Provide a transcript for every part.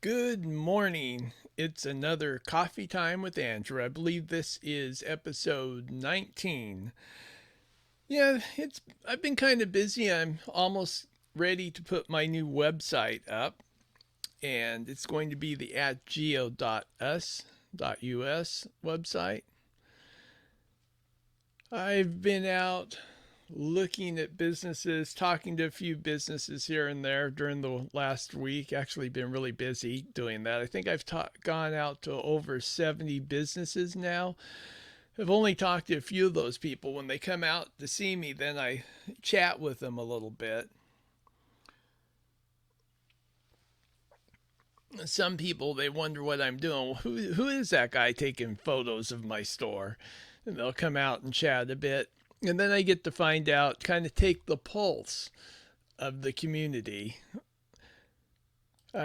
Good morning. It's another coffee time with Andrew. I believe this is episode 19. Yeah, it's I've been kind of busy. I'm almost ready to put my new website up, and it's going to be the at geo.us.us website. I've been out looking at businesses, talking to a few businesses here and there during the last week. Actually, been really busy doing that. I think gone out to over 70 businesses now. I've only talked to a few of those people. When they come out to see me, then I chat with them a little bit. Some people, they wonder what I'm doing. Who is that guy taking photos of my store? And they'll come out and chat a bit. And then I get to find out, kind of take the pulse of the community.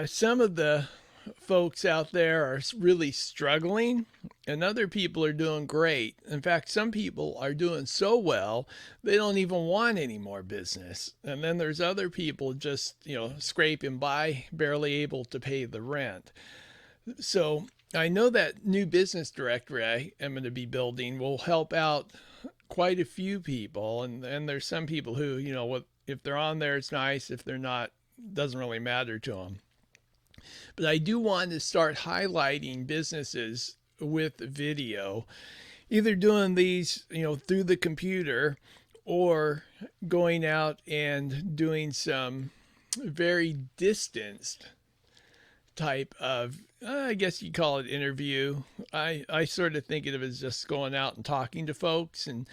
Some of the folks out there are really struggling, and other people are doing great. In fact, some people are doing so well they don't even want any more business. And then there's other people just, scraping by, barely able to pay the rent. So I know that new business directory I am going to be building will help out quite a few people. And there's some people who, if they're on there, it's nice. If they're not, it doesn't really matter to them. But I do want to start highlighting businesses with video, either doing these, through the computer or going out and doing some very distanced type of, I guess you call it interview. I sort of think of it as just going out and talking to folks and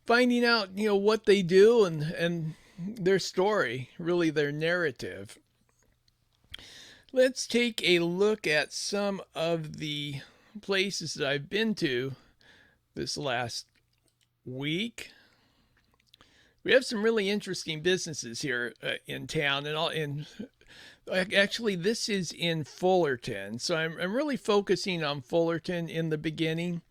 finding out, what they do and their story, really their narrative. Let's take a look at some of the places that I've been to this last week. We have some really interesting businesses here in town, actually this is in Fullerton, so I'm really focusing on Fullerton in the beginning.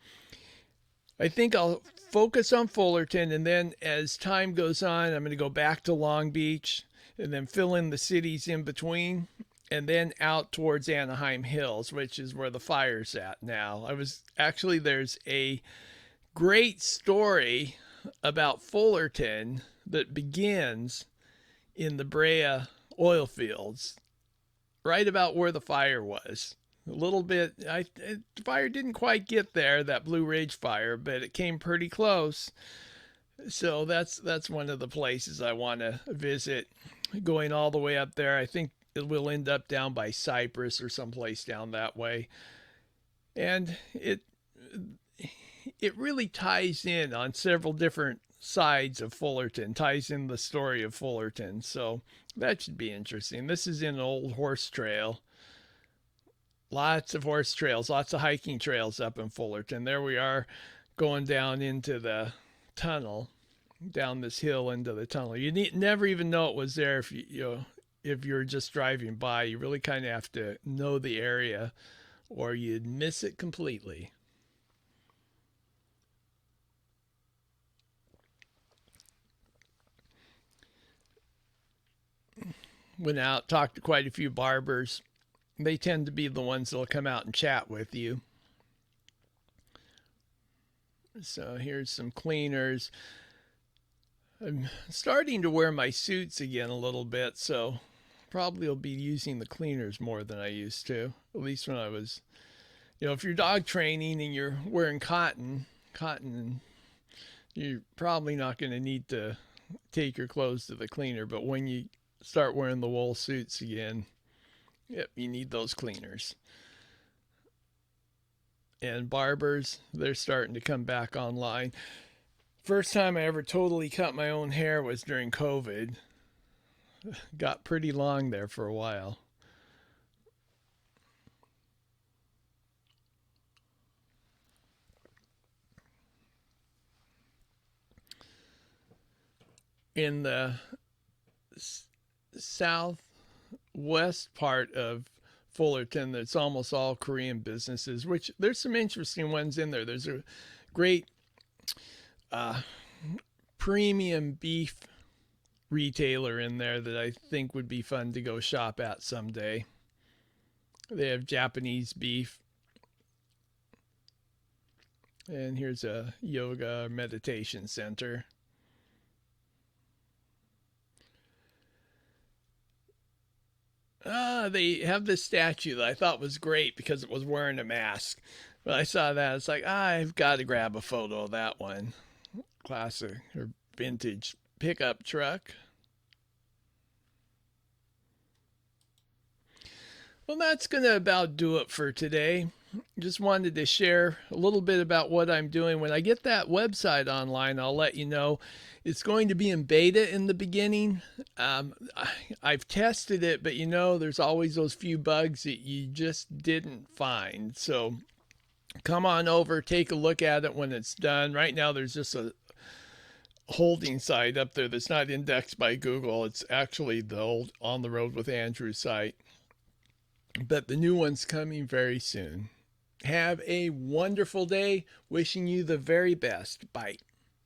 I think I'll focus on Fullerton, and then as time goes on, I'm going to go back to Long Beach and then fill in the cities in between, and then out towards Anaheim Hills, which is where the fire's at now. There's a great story about Fullerton that begins in the Brea oil fields, right about where the fire was. A little bit, the fire didn't quite get there, that Blue Ridge fire, but it came pretty close. So that's one of the places I want to visit. Going all the way up there, I think it will end up down by Cypress or someplace down that way. And it really ties in on several different sides of Fullerton, ties in the story of Fullerton. So that should be interesting. This is in an old horse trail. Lots of horse trails, lots of hiking trails up in Fullerton. There we are going down into the tunnel, down this hill into the tunnel. Never even know it was there if you're just driving by. You really kind of have to know the area or you'd miss it completely. Went out, talked to quite a few barbers. They tend to be the ones that'll come out and chat with you. So here's some cleaners. I'm starting to wear my suits again a little bit, so probably will be using the cleaners more than I used to. At least when I was, if you're dog training and you're wearing cotton, you're probably not going to need to take your clothes to the cleaner. But when you start wearing the wool suits again, yep, you need those cleaners. And barbers, they're starting to come back online. First time I ever totally cut my own hair was during COVID. Got pretty long there for a while. In the southwest part of Fullerton, that's almost all Korean businesses, which there's some interesting ones in there. There's a great uh, premium beef retailer in there that I think would be fun to go shop at someday. They have Japanese beef. And here's a yoga meditation center. They have this statue that I thought was great because it was wearing a mask. But I saw that, it's like, I've got to grab a photo of that one. Classic or vintage pickup truck. Well, that's going to about do it for today. Just wanted to share a little bit about what I'm doing. When I get that website online, I'll let you know. It's going to be in beta in the beginning. I've tested it, but there's always those few bugs that you just didn't find. So come on over, take a look at it when it's done. Right now, there's just a holding site up there that's not indexed by Google. It's actually the old On the Road with Andrew site. But the new one's coming very soon. Have a wonderful day. Wishing you the very best. Bye.